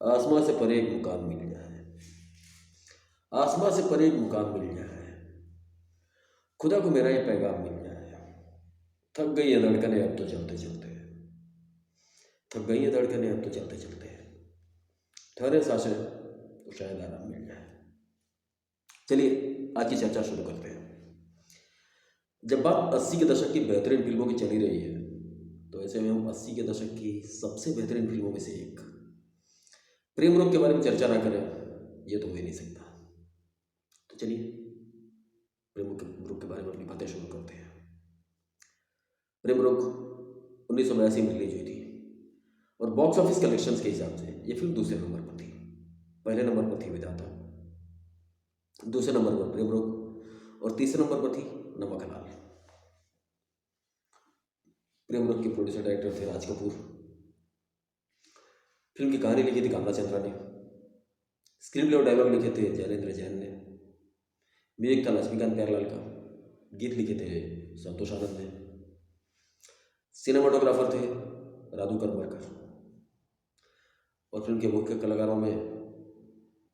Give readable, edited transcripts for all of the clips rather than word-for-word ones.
आसमां से परे एक मुकाम मिल जाए, आसमां से परे एक मुकाम मिल जाए, खुदा को मेरा ये पैगाम मिल जाए। थक गई है धड़कनें अब तो चलते चलते, थक गई है धड़कनें अब तो चलते चलते, ठहरे सांसें तो शायद आराम मिल जाए। चलिए आज की चर्चा शुरू करते हैं। जब बात 80 के दशक की बेहतरीन फिल्मों की चली रही है, तो ऐसे में हम 80 के दशक की सबसे बेहतरीन फिल्मों में से एक प्रेम रोग के बारे में चर्चा ना करें, ये तो हो ही नहीं सकता। तो चलिए प्रेम रोग के बारे में अपनी बातें शुरू करते हैं। प्रेम रोग 1982 में रिलीज हुई थी और बॉक्स ऑफिस कलेक्शंस के हिसाब से ये फिल्म दूसरे नंबर पर थी। पहले नंबर पर थी विधाता, दूसरे नंबर पर प्रेम रोग और तीसरे नंबर पर थी नमक हलाल। प्रेम रोग के प्रोड्यूसर डायरेक्टर थे राज कपूर। फिल्म की कहानी लिखी थी कामना चंद्रा ने, स्क्रीन प्ले और डायलॉग लिखे थे जैनेंद्र जैन ने, म्यूजिक था लक्ष्मीकांत प्यारलाल का, गीत लिखे थे संतोष आनंद ने, सिनेमाटोग्राफर थे राधू करमरकर और फिल्म के मुख्य कलाकारों में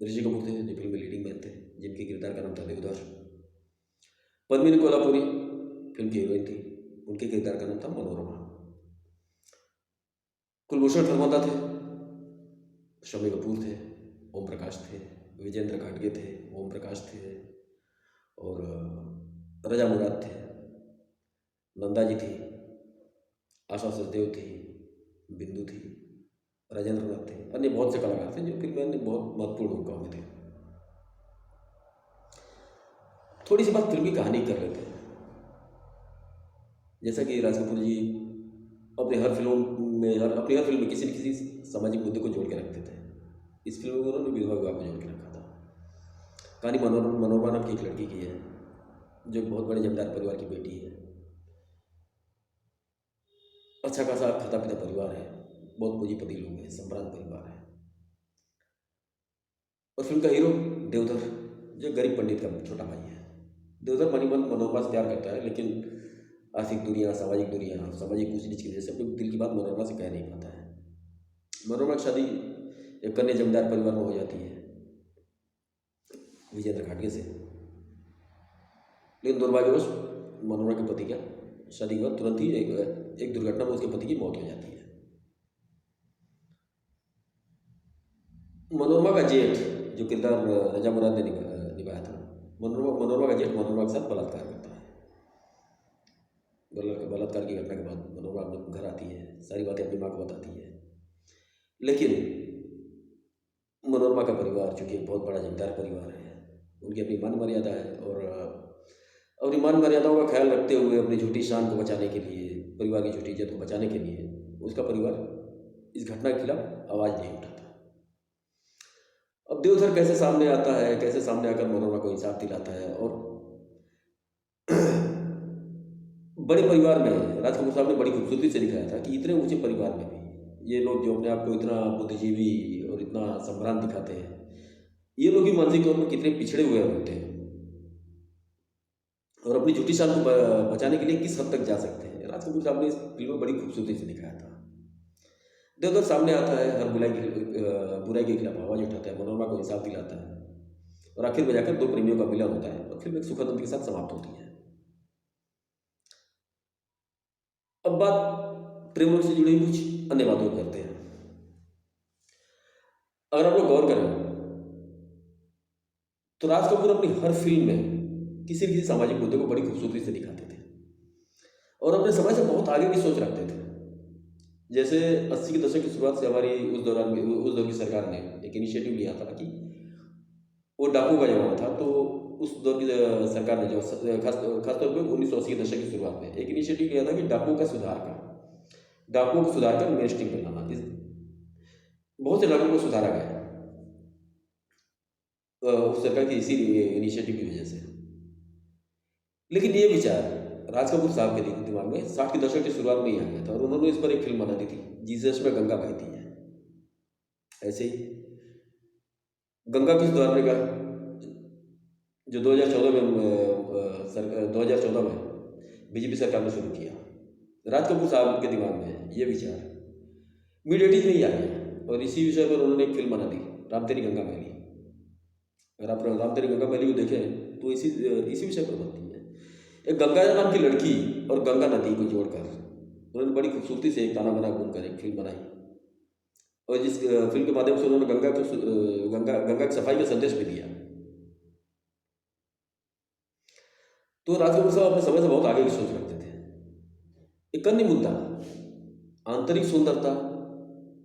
ऋषि कपूर थे जो फिल्म में लीडिंग मैन थे, जिनके किरदार का नाम था देवदार। पद्मिनी कोल्हापुरी फिल्म की हीरोइन थी, उनके किरदार का नाम था मनोरमा। कुलभूषण खरबंदा थे, शम्मी कपूर थे, ओम प्रकाश थे, विजेंद्र घाटगे थे, ओम प्रकाश थे और रजा मुराद थे, नंदा जी थी, आशा सचदेव थी, बिंदु थी, राजेंद्र नाथ थे, अन्य बहुत से कलाकार थे जो फिल्म में बहुत महत्वपूर्ण भूमिकाओं में थे। थोड़ी सी बात फिल्म की कहानी कर लेते हैं। जैसा कि राज कपूर जी अपनी हर फिल्म में किसी न किसी सामाजिक मुद्दे को जोड़ के रखते थे। इस फिल्म में उन्होंने विधवा विवाह को जोड़ के रखा था। कहानी मनोरमा नाम की एक लड़की की है जो बहुत बड़े जमींदार परिवार की बेटी है। अच्छा खासा खाता पीता परिवार है, बहुत पूंजीपति लोग हैं, संभ्रांत परिवार है। और फिल्म का हीरो देवधर जो गरीब पंडित का छोटा भाई है। देवधर मनी मन मनोरमा से प्यार करता है, लेकिन आर्थिक दुनिया, सामाजिक ऊंच नीच की वजह से अपने दिल की बात मनोरमा से कह नहीं पाता है। मनोरमा की शादी एक कन्या जमींदार परिवार में हो जाती है विजेंद्र घाटगे से, लेकिन दुर्भाग्यवश मनोरमा के पति का शादी के बाद तुरंत ही एक दुर्घटना में उसके पति की मौत हो जाती है। मनोरमा का जेठ जो किरदार रजा मुराद ने निभाया था, मनोरमा का जेठ मनोरमा के साथ बलात्कार करता है। बलात्कार की घटना के बाद मनोरमा अपने घर आती है, सारी बातें अपनी माँ को बताती है। लेकिन मनोरमा का परिवार चूँकि एक बहुत बड़ा जमींदार परिवार है, उनकी अपनी मान मर्यादा है और अपनी मान मर्यादाओं का ख्याल रखते हुए अपनी झूठी शान को बचाने के लिए, परिवार की झूठी इज्जत को बचाने के लिए उसका परिवार इस घटना के खिलाफ आवाज़ नहीं उठाता। अब देवधर कैसे सामने आता है, कैसे सामने आकर मनोरमा को इंसाफ दिलाता है। और बड़े परिवार में राज कपूर साहब ने बड़ी खूबसूरती से दिखाया था कि इतने ऊंचे परिवार में भी ये लोग जो अपने आप को इतना बुद्धिजीवी और इतना संभ्रांत दिखाते हैं, ये लोग भी मानसिक तौर पर कितने पिछड़े हुए होते हैं और अपनी झूठी शान को बचाने के लिए किस हद तक जा सकते हैं। राज कपूर साहब ने इस फिल्म में बड़ी खूबसूरती से दिखाया था। देवधर सामने आता है, हर बुराई के खिलाफ आवाज़ उठाता है, मनोरमा को इंसाफ दिलाता है और आखिर में जाकर दो प्रेमियों का मिलन होता है और फिल्म एक सुखद अंत के साथ समाप्त होती है। अब बात प्रेम रोग से जुड़ी कुछ अन्य बातों को करते हैं। अगर आप लोग गौर करें तो राज कपूर अपनी हर फिल्म में किसी न किसी सामाजिक मुद्दे को बड़ी खूबसूरती से दिखाते थे और अपने समय से बहुत आगे की सोच रखते थे। जैसे 80 के दशक की शुरुआत से हमारी उस दौर की सरकार ने एक इनिशिएटिव लिया था कि वो डाकू का जमाना था, तो उस दौर की सरकार ने जो खासतौर पर 1980 के दशक की शुरुआत में एक इनिशिएटिव लिया था कि डाकुओं को सुधार कर मेन स्ट्रीम पर लाना। बहुत से डाकुओं को सुधारा गया उस सरकार की इसी इनिशिएटिव की वजह से। लेकिन ये विचार राज कपूर साहब के दिमाग में 60 के दशक की शुरुआत में ही आ गया था और उन्होंने इस पर एक फिल्म बना दी थी जीसस में गंगा बहती है। ऐसे ही गंगा किस सुधारने का जो 2014 में बीजेपी सरकार ने शुरू किया, राज कपूर साहब के दिमाग में ये विचार इमीडिएटली नहीं आ गया। और इसी विषय पर उन्होंने एक फिल्म बना दी, राम तेरी गंगा मैली। अगर आप राम तेरी गंगा मैली को देखें तो इसी इसी विषय पर बनती है। एक गंगा नाम की लड़की और गंगा नदी को जोड़कर उन्होंने बड़ी खूबसूरती से एक ताना बना घूमकर एक फिल्म बनाई, और जिस फिल्म के माध्यम से उन्होंने गंगा की सफाई का संदेश भी दिया। तो राज कपूर साहब अपने समय से बहुत आगे की सोच रखते थे। एक अन्य मुद्दा, आंतरिक सुंदरता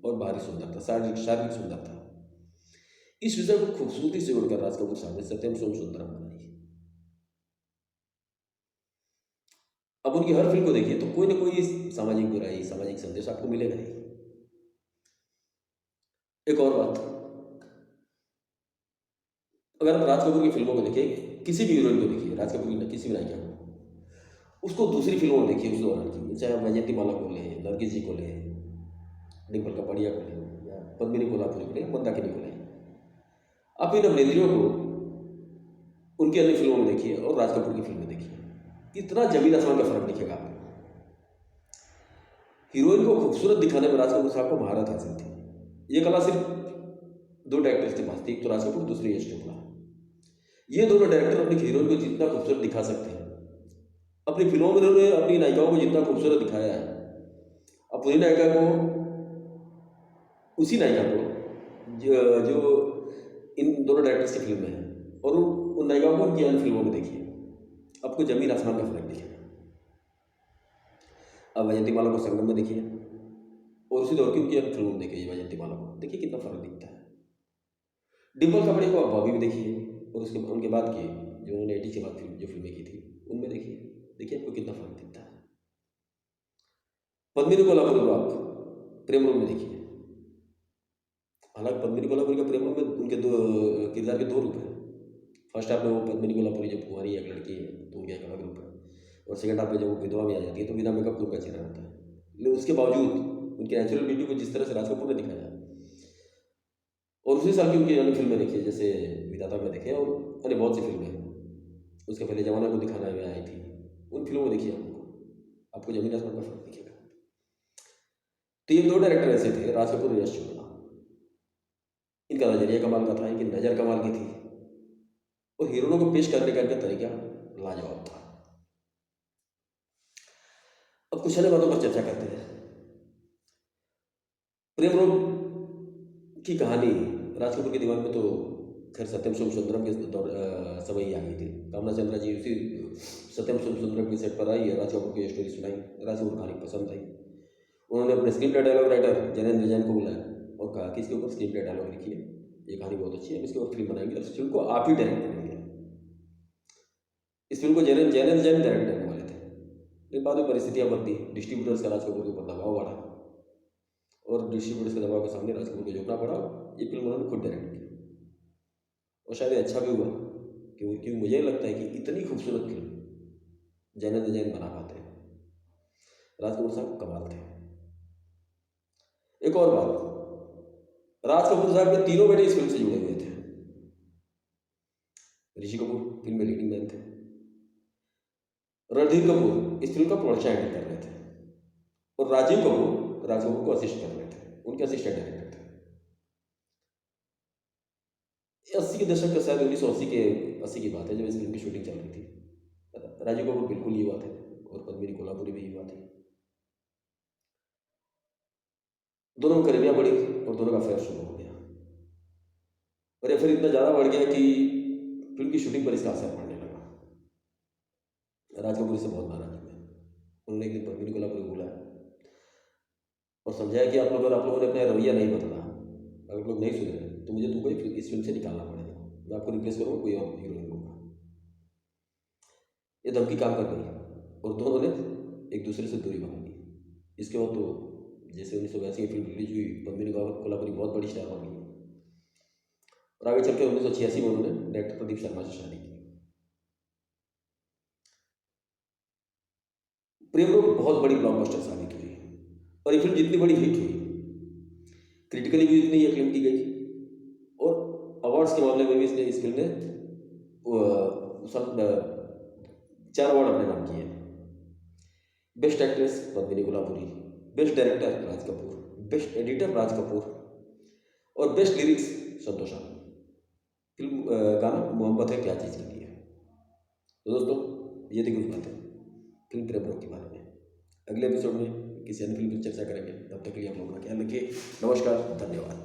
और बाहरी सुंदरता, शारीरिक सुंदरता, इस विषय को खूबसूरती से जोड़कर राज कपूर साहब ने सत्यम सोम सुंदरम बनाई। अब उनकी हर फिल्म को देखिए तो कोई ना कोई सामाजिक बुराई, सामाजिक संदेश आपको मिलेगा ही। एक और बात, अगर आप राज कपूर की फिल्मों को देखिए, किसी भी हीरोइन को देखिए, राज कपूर की किसी भी नायिका को, उसको दूसरी फिल्मों में देखिए उस दौरान की, चाहे आप वैजयंती माला को लें, नरगिस जी को लें, डिम्पल कपाड़िया को लें, या पद्मिनी कोल्हापुरी को लें, मंदाकिनी को लें, आप इन अभिनेत्रियों को उनकी अन्य फिल्मों में देखिए और राज कपूर की फिल्म में देखिए, इतना जमीन आसमान का फर्क दिखेगा आपको। हीरोइन को खूबसूरत दिखाने में राज कपूर साहब को महारत हासिल थी। ये कला सिर्फ दो डायरेक्टर्स के पास थी, एक तो राज कपूर, दूसरी यश चोपड़ा। ये दोनों डायरेक्टर अपनी हीरोइन को जितना खूबसूरत दिखा सकते हैं, अपनी फिल्मों में उन्होंने अपनी नायिकाओं को जितना खूबसूरत दिखाया है, अब उसी नायिका को जो इन दोनों डायरेक्टर्स की फिल्म में है, और उन नायिकाओं को उनकी अन्य फिल्मों में देखिए, आपको जमीन आसमान का फर्क दिखेगा। अब वैजयंती माला को संगम में देखिए और उसी दौर की उनकी अन्य फिल्मों में देखिए, वैजयंती माला को देखिए कितना फर्क दिखता है। डिम्पल कपाड़िया को आप बॉबी में देखिए, और उनके बाद की जो उन्होंने 80 के बाद जो फिल्में की थी उनमें देखिए आपको कितना फर्क दिखता है। पद्मिनी कोल्हापुरी को आप प्रेम रोग में देखिए, हालांकि पद्मिनी कोल्हापुरी का प्रेम रोग में उनके किरदार के दो रूप हैं। फर्स्ट हाफ में वो पद्मिनी कोल्हापुरी जब कुंवारी एक लड़की है तो उनका एक अलग रूप है, और सेकंड हाफ में जब वो विधवा में आ जाती है तो बिना मेकअप के उनका चेहरा होता है। लेकिन उसके बावजूद उनकी नेचुरल ब्यूटी को जिस तरह से राज कपूर ने दिखाया, और उसी साल की उनकी अन्य फिल्में देखिए, जैसे विधाता में देखें और अन्य बहुत सी फिल्में उसके पहले जमाना को दिखाना में आई थी, उन फिल्मों में देखिए आपको जमीन आसमान का फर्क दिखेगा। तो ये दो डायरेक्टर ऐसे थे, राज कपूर और यश चोपड़ा। इनका नजरिया कमाल का था, इनकी नज़र कमाल की थी, और हीरोइनों को पेश करने का इनका तरीका लाजवाब था। अब कुछ अन्य बातों पर चर्चा करते हैं। प्रेम रोग की कहानी राज कपूर के दिमाग में तो खैर सत्यम सोम सुंदरम के समय ही आ गई थी। कामना चंद्रा जी उसी सत्यम सोम सुंदरम के सेट पर आई है, राज कपूर की स्टोरी सुनाई, राज कपूर कहानी पसंद आई। उन्होंने अपने screenplay dialogue writer Jainendra Jain को बुलाया और कहा कि इसके ऊपर स्क्रीन प्ले डायलॉग लिखिए, ये कहानी बहुत अच्छी है, हम इसके ऊपर फिल्म बनाएंगे और इस फिल्म को आप ही डायरेक्ट करेंगे। इस फिल्म को जैनेंद्र जैन डायरेक्ट करने वाले थे, लेकिन बाद में परिस्थितियाँ बदली, डिस्ट्रीब्यूटर्स का राज कपूर के ऊपर दबाव बढ़ा, और डिस्ट्रीब्यूटर्स के दबाव के सामने राज कपूर को झुकना पड़ा। ये फिल्म उन्होंने खुद डायरेक्ट की, और शायद अच्छा भी हुआ, क्योंकि मुझे लगता है कि इतनी खूबसूरत फिल्म जैनेंद्र जैन बना पाते हैं। राज कपूर साहब कमाल थे। एक और बात, राज कपूर साहब के तीनों बेटे इस फिल्म से जुड़े हुए थे। ऋषि कपूर फिल्म में लीडिंग मैन थे, रणधीर कपूर इस फिल्म का प्रोडक्शन हैंडल कर रहे थे, और राजीव कपूर राज कपूर को असिस्ट कर रहे थे, उनके असिस्टेंट डायरेक्टर थे। 80 के दशक का, शायद 1980 की बात है, जब इस फिल्म की शूटिंग चल रही थी। राजीव कपूर बिल्कुल युवा थे और पद्मिनी कोल्हापुरी भी युवा थी। दोनों में करीबियाँ बढ़ी और दोनों का अफेयर शुरू हो गया, और ये फिर इतना ज़्यादा बढ़ गया कि फिल्म की शूटिंग पर इसका असर पड़ने लगा। राज कपूर से बहुत नाराज हुए। उन्होंने एक दिन पद्मिनी कोल्हापुरी को बुलाया और समझाया कि आप लोगों ने अपना रवैया नहीं बदला, अगर आप लोग नहीं सुन रहे तो मुझे तुमको इस फिल्म से निकालना पड़ेगा, मैं आपको रिप्लेस करूँगा, कोई और हीरोइन लूँगा। ये धमकी काम कर गई और दोनों ने एक दूसरे से दूरी बना ली। इसके बाद तो जैसे 1982 की फिल्म रिलीज हुई, पद्मिनी कोल्हापुरी बहुत बड़ी स्टार बन गई, और आगे चल के 1986 में उन्होंने डायरेक्टर प्रदीप शर्मा से शादी की। प्रेम रोग बहुत बड़ी ब्लॉकबस्टर साबित हुई, और ये फिल्म जितनी बड़ी हिट हुई, क्रिटिकली भी इतनी एक्लेम की गई, और अवार्ड्स के मामले में भी इस फिल्म ने 4 अवार्ड अपने नाम किए। Best actress Padmini Kolhapuri, best director Raj Kapoor, best editor Raj Kapoor, और best lyrics Santosh Anand. Film गाना मोहब्बत है क्या चीज़ के लिए। तो दोस्तों ये थी कुछ बातें फिल्म प्रेम रोग के बारे में। अगले एपिसोड में किसी अन्य फिल्म की चर्चा करेंगे। तब तक के लिए आप लोग अपना ख्याल रखिए। नमस्कार, धन्यवाद।